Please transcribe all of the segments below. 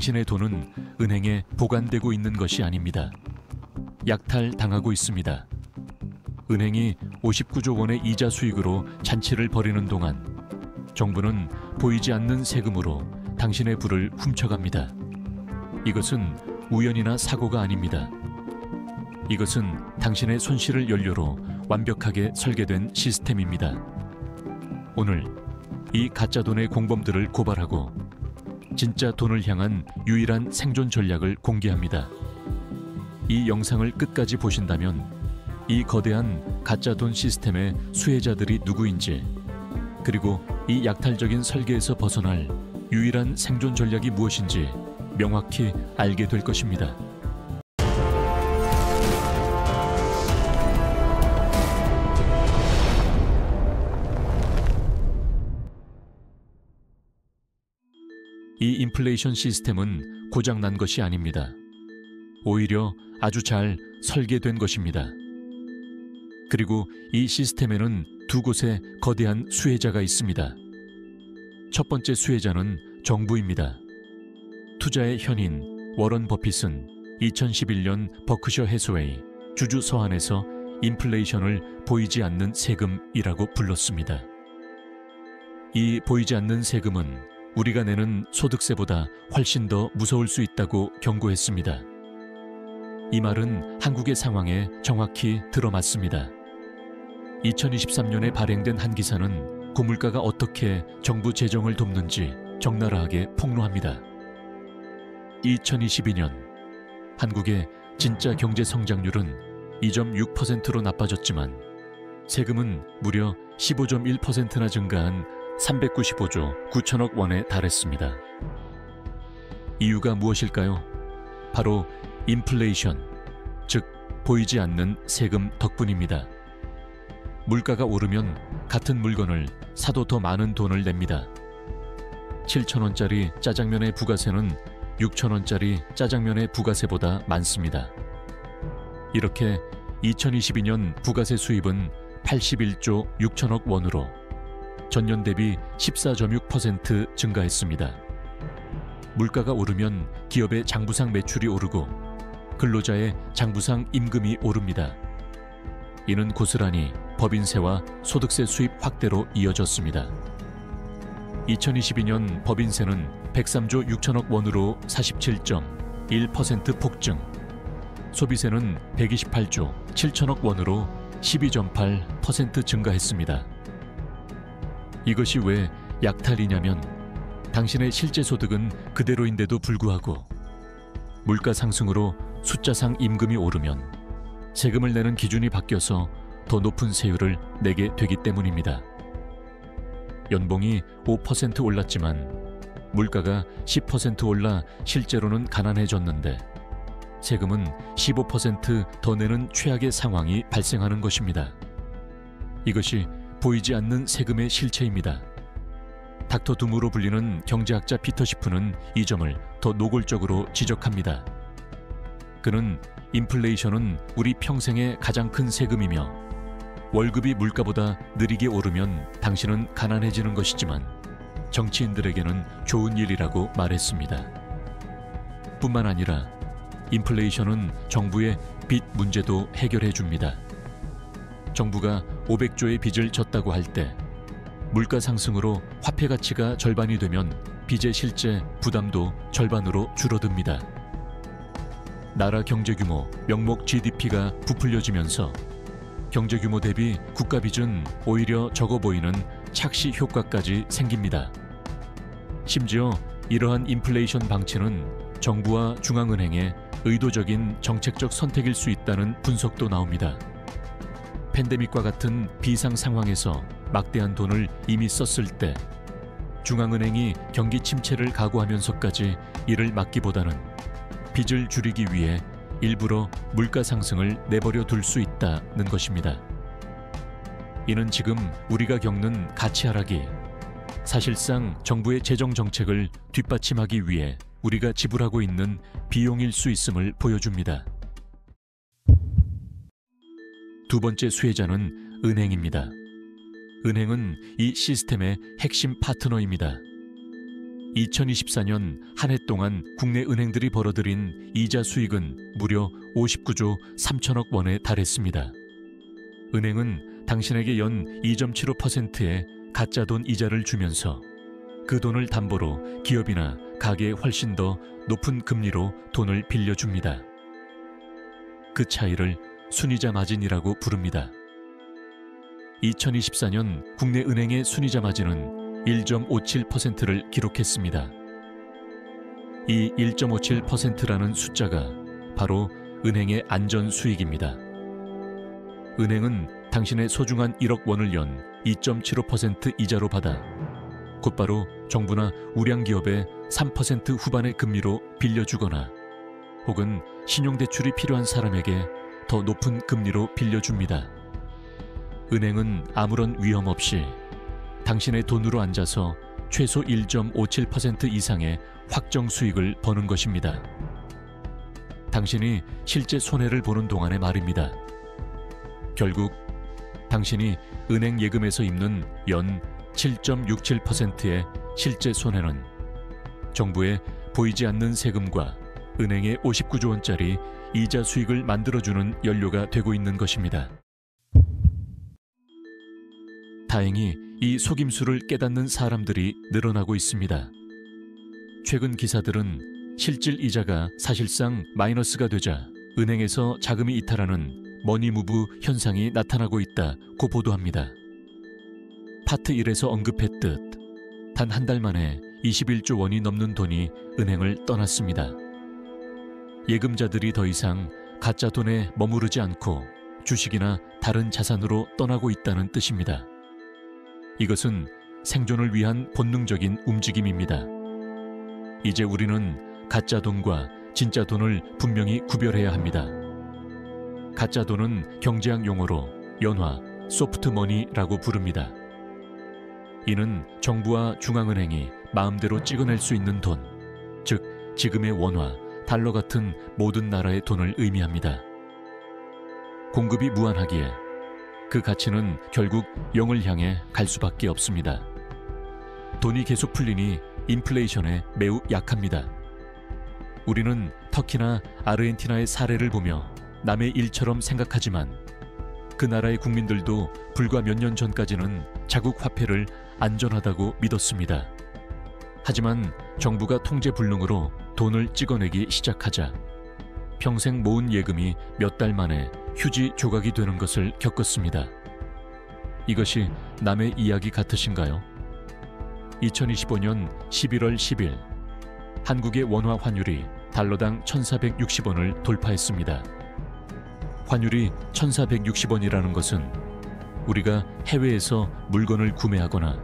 당신의 돈은 은행에 보관되고 있는 것이 아닙니다. 약탈당하고 있습니다. 은행이 59조 원의 이자 수익으로 잔치를 벌이는 동안 정부는 보이지 않는 세금으로 당신의 부를 훔쳐갑니다. 이것은 우연이나 사고가 아닙니다. 이것은 당신의 손실을 연료로 완벽하게 설계된 시스템입니다. 오늘 이 가짜 돈의 공범들을 고발하고 진짜 돈을 향한 유일한 생존 전략을 공개합니다. 이 영상을 끝까지 보신다면 이 거대한 가짜 돈 시스템의 수혜자들이 누구인지, 그리고 이 약탈적인 설계에서 벗어날 유일한 생존 전략이 무엇인지 명확히 알게 될 것입니다. 이 인플레이션 시스템은 고장난 것이 아닙니다. 오히려 아주 잘 설계된 것입니다. 그리고 이 시스템에는 두 곳에 거대한 수혜자가 있습니다. 첫 번째 수혜자는 정부입니다. 투자의 현인 워런 버핏은 2011년 버크셔 해서웨이 주주 서한에서 인플레이션을 보이지 않는 세금이라고 불렀습니다. 이 보이지 않는 세금은 우리가 내는 소득세보다 훨씬 더 무서울 수 있다고 경고했습니다. 이 말은 한국의 상황에 정확히 들어맞습니다. 2023년에 발행된 한 기사는 고물가가 어떻게 정부 재정을 돕는지 적나라하게 폭로합니다. 2022년 한국의 진짜 경제 성장률은 2.6%로 나빠졌지만 세금은 무려 15.1%나 증가한 395조 9천억 원에 달했습니다. 이유가 무엇일까요? 바로 인플레이션, 즉 보이지 않는 세금 덕분입니다. 물가가 오르면 같은 물건을 사도 더 많은 돈을 냅니다. 7,000원짜리 짜장면의 부가세는 6,000원짜리 짜장면의 부가세보다 많습니다. 이렇게 2022년 부가세 수입은 81조 6천억 원으로 전년 대비 14.6% 증가했습니다. 물가가 오르면 기업의 장부상 매출이 오르고 근로자의 장부상 임금이 오릅니다. 이는 고스란히 법인세와 소득세 수입 확대로 이어졌습니다. 2022년 법인세는 103조 6천억 원으로 47.1% 폭증, 소비세는 128조 7천억 원으로 12.8% 증가했습니다. 이것이 왜 약탈이냐면 당신의 실제 소득은 그대로인데도 불구하고 물가 상승으로 숫자상 임금이 오르면 세금을 내는 기준이 바뀌어서 더 높은 세율을 내게 되기 때문입니다. 연봉이 5% 올랐지만 물가가 10% 올라 실제로는 가난해졌는데 세금은 15% 더 내는 최악의 상황이 발생하는 것입니다. 이것이 보이지 않는 세금의 실체입니다. 닥터 둠으로 불리는 경제학자 피터 시프는 이 점을 더 노골적으로 지적합니다. 그는 인플레이션은 우리 평생의 가장 큰 세금이며 월급이 물가보다 느리게 오르면 당신은 가난해지는 것이지만 정치인들에게는 좋은 일이라고 말했습니다. 뿐만 아니라 인플레이션은 정부의 빚 문제도 해결해 줍니다. 정부가 500조의 빚을 졌다고 할 때 물가 상승으로 화폐 가치가 절반이 되면 빚의 실제 부담도 절반으로 줄어듭니다. 나라 경제 규모, 명목 GDP가 부풀려지면서 경제 규모 대비 국가 빚은 오히려 적어 보이는 착시 효과까지 생깁니다. 심지어 이러한 인플레이션 방치는 정부와 중앙은행의 의도적인 정책적 선택일 수 있다는 분석도 나옵니다. 팬데믹과 같은 비상 상황에서 막대한 돈을 이미 썼을 때 중앙은행이 경기 침체를 각오하면서까지 이를 막기보다는 빚을 줄이기 위해 일부러 물가 상승을 내버려 둘 수 있다는 것입니다. 이는 지금 우리가 겪는 가치 하락이 사실상 정부의 재정 정책을 뒷받침하기 위해 우리가 지불하고 있는 비용일 수 있음을 보여줍니다. 두 번째 수혜자는 은행입니다. 은행은 이 시스템의 핵심 파트너입니다. 2024년 한 해 동안 국내 은행들이 벌어들인 이자 수익은 무려 59조 3천억 원에 달했습니다. 은행은 당신에게 연 2.75%의 가짜 돈 이자를 주면서 그 돈을 담보로 기업이나 가게에 훨씬 더 높은 금리로 돈을 빌려줍니다. 그 차이를 순이자 마진이라고 부릅니다. 2024년 국내 은행의 순이자 마진은 1.57%를 기록했습니다. 이 1.57%라는 숫자가 바로 은행의 안전 수익입니다. 은행은 당신의 소중한 1억 원을 연 2.75% 이자로 받아 곧바로 정부나 우량기업에 3% 후반의 금리로 빌려주거나 혹은 신용대출이 필요한 사람에게 더 높은 금리로 빌려줍니다. 은행은 아무런 위험 없이 당신의 돈으로 앉아서 최소 1.57% 이상의 확정 수익을 버는 것입니다. 당신이 실제 손해를 보는 동안의 말입니다. 결국 당신이 은행 예금에서 입는 연 7.67%의 실제 손해는 정부의 보이지 않는 세금과 은행의 59조 원짜리 이자 수익을 만들어주는 연료가 되고 있는 것입니다. 다행히 이 속임수를 깨닫는 사람들이 늘어나고 있습니다. 최근 기사들은 실질 이자가 사실상 마이너스가 되자 은행에서 자금이 이탈하는 머니무브 현상이 나타나고 있다고 보도합니다. 파트 1에서 언급했듯 단 한 달 만에 21조 원이 넘는 돈이 은행을 떠났습니다. 예금자들이 더 이상 가짜 돈에 머무르지 않고 주식이나 다른 자산으로 떠나고 있다는 뜻입니다. 이것은 생존을 위한 본능적인 움직임입니다. 이제 우리는 가짜 돈과 진짜 돈을 분명히 구별해야 합니다. 가짜 돈은 경제학 용어로 연화, 소프트머니라고 부릅니다. 이는 정부와 중앙은행이 마음대로 찍어낼 수 있는 돈, 즉 지금의 원화, 달러 같은 모든 나라의 돈을 의미합니다. 공급이 무한하기에 그 가치는 결국 0을 향해 갈 수밖에 없습니다. 돈이 계속 풀리니 인플레이션에 매우 약합니다. 우리는 터키나 아르헨티나의 사례를 보며 남의 일처럼 생각하지만 그 나라의 국민들도 불과 몇 년 전까지는 자국 화폐를 안전하다고 믿었습니다. 하지만 정부가 통제불능으로 돈을 찍어내기 시작하자 평생 모은 예금이 몇 달 만에 휴지 조각이 되는 것을 겪었습니다. 이것이 남의 이야기 같으신가요? 2025년 11월 10일 한국의 원화 환율이 달러당 1,460원을 돌파했습니다. 환율이 1,460원이라는 것은 우리가 해외에서 물건을 구매하거나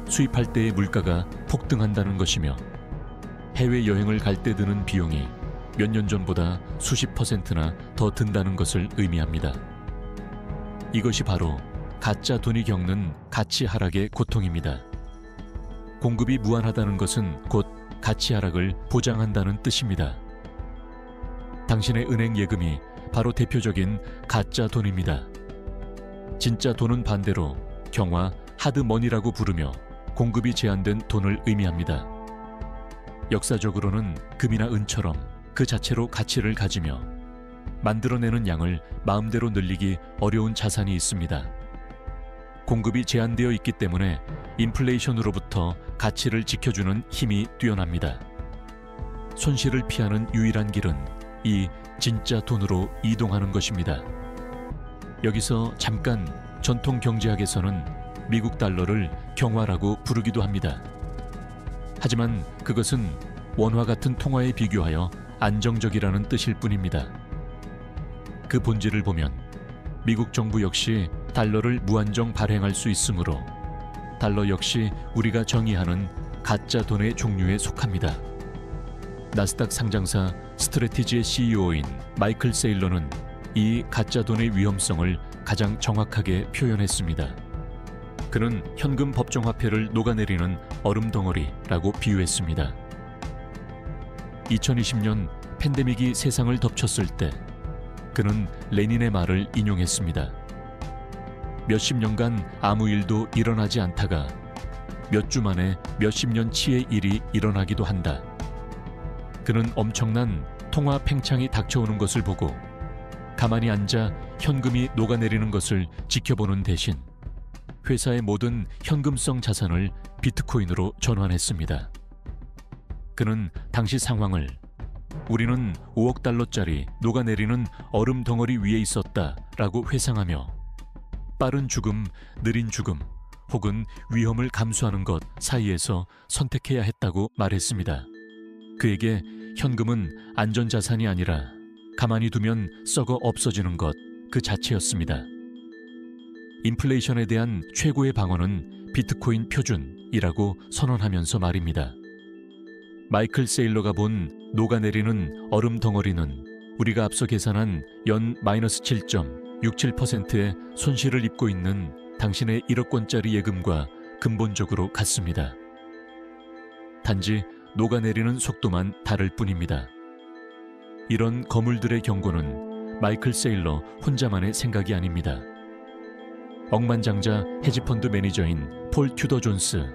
수입할 때의 물가가 폭등한다는 것이며 해외여행을 갈 때 드는 비용이 몇 년 전보다 수십 %나 더 든다는 것을 의미합니다. 이것이 바로 가짜 돈이 겪는 가치 하락의 고통입니다. 공급이 무한하다는 것은 곧 가치 하락을 보장한다는 뜻입니다. 당신의 은행 예금이 바로 대표적인 가짜 돈입니다. 진짜 돈은 반대로 경화, 하드머니라고 부르며 공급이 제한된 돈을 의미합니다. 역사적으로는 금이나 은처럼 그 자체로 가치를 가지며 만들어내는 양을 마음대로 늘리기 어려운 자산이 있습니다. 공급이 제한되어 있기 때문에 인플레이션으로부터 가치를 지켜주는 힘이 뛰어납니다. 손실을 피하는 유일한 길은 이 진짜 돈으로 이동하는 것입니다. 여기서 잠깐 전통 경제학에서는 미국 달러를 경화라고 부르기도 합니다. 하지만 그것은 원화 같은 통화에 비교하여 안정적이라는 뜻일 뿐입니다. 그 본질을 보면 미국 정부 역시 달러를 무한정 발행할 수 있으므로 달러 역시 우리가 정의하는 가짜 돈의 종류에 속합니다. 나스닥 상장사 스트래티지의 CEO인 마이클 세일러는 이 가짜 돈의 위험성을 가장 정확하게 표현했습니다. 그는 현금 법정화폐를 녹아내리는 얼음 덩어리라고 비유했습니다. 2020년 팬데믹이 세상을 덮쳤을 때 그는 레닌의 말을 인용했습니다. 몇십 년간 아무 일도 일어나지 않다가 몇 주 만에 몇십 년치의 일이 일어나기도 한다. 그는 엄청난 통화 팽창이 닥쳐오는 것을 보고 가만히 앉아 현금이 녹아내리는 것을 지켜보는 대신 회사의 모든 현금성 자산을 비트코인으로 전환했습니다. 그는 당시 상황을 우리는 5억 달러짜리 녹아내리는 얼음 덩어리 위에 있었다라고 회상하며 빠른 죽음, 느린 죽음 혹은 위험을 감수하는 것 사이에서 선택해야 했다고 말했습니다. 그에게 현금은 안전자산이 아니라 가만히 두면 썩어 없어지는 것 그 자체였습니다. 인플레이션에 대한 최고의 방어는 비트코인 표준이라고 선언하면서 말입니다. 마이클 세일러가 본 녹아내리는 얼음 덩어리는 우리가 앞서 계산한 연 마이너스 7.67%의 손실을 입고 있는 당신의 1억 원짜리 예금과 근본적으로 같습니다. 단지 녹아내리는 속도만 다를 뿐입니다. 이런 거물들의 경고는 마이클 세일러 혼자만의 생각이 아닙니다. 억만장자 헤지펀드 매니저인 폴 튜더 존스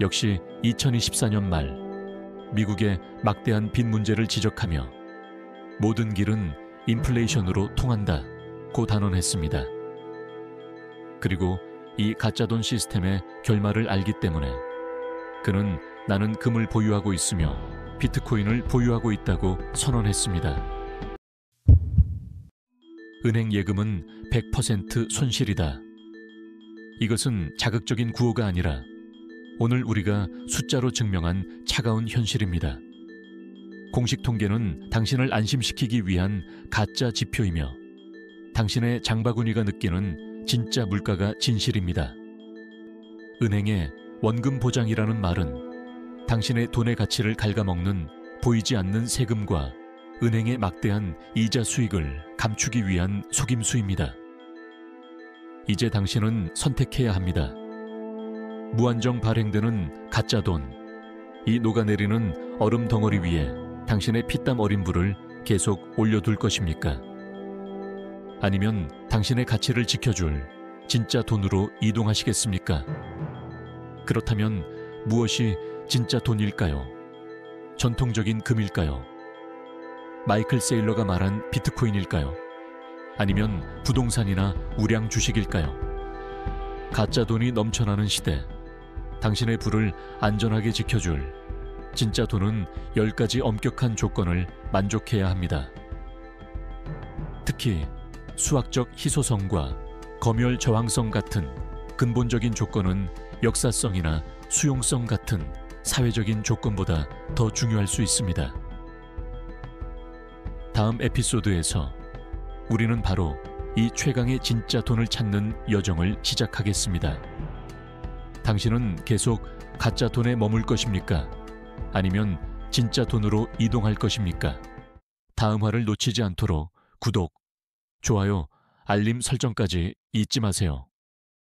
역시 2024년 말 미국의 막대한 빚 문제를 지적하며 모든 길은 인플레이션으로 통한다고 단언했습니다. 그리고 이 가짜돈 시스템의 결말을 알기 때문에 그는 나는 금을 보유하고 있으며 비트코인을 보유하고 있다고 선언했습니다. 은행 예금은 100% 손실이다. 이것은 자극적인 구호가 아니라 오늘 우리가 숫자로 증명한 차가운 현실입니다. 공식 통계는 당신을 안심시키기 위한 가짜 지표이며 당신의 장바구니가 느끼는 진짜 물가가 진실입니다. 은행의 원금 보장이라는 말은 당신의 돈의 가치를 갉아먹는 보이지 않는 세금과 은행의 막대한 이자 수익을 감추기 위한 속임수입니다. 이제 당신은 선택해야 합니다. 무한정 발행되는 가짜돈, 이 녹아내리는 얼음 덩어리 위에 당신의 피땀 어린 불을 계속 올려둘 것입니까? 아니면 당신의 가치를 지켜줄 진짜 돈으로 이동하시겠습니까? 그렇다면 무엇이 진짜 돈일까요? 전통적인 금일까요? 마이클 세일러가 말한 비트코인일까요? 아니면 부동산이나 우량 주식일까요? 가짜 돈이 넘쳐나는 시대, 당신의 불을 안전하게 지켜줄 진짜 돈은 10가지 엄격한 조건을 만족해야 합니다. 특히 수학적 희소성과 검열 저항성 같은 근본적인 조건은 역사성이나 수용성 같은 사회적인 조건보다 더 중요할 수 있습니다. 다음 에피소드에서 우리는 바로 이 최강의 진짜 돈을 찾는 여정을 시작하겠습니다. 당신은 계속 가짜 돈에 머물 것입니까? 아니면 진짜 돈으로 이동할 것입니까? 다음 화를 놓치지 않도록 구독, 좋아요, 알림 설정까지 잊지 마세요.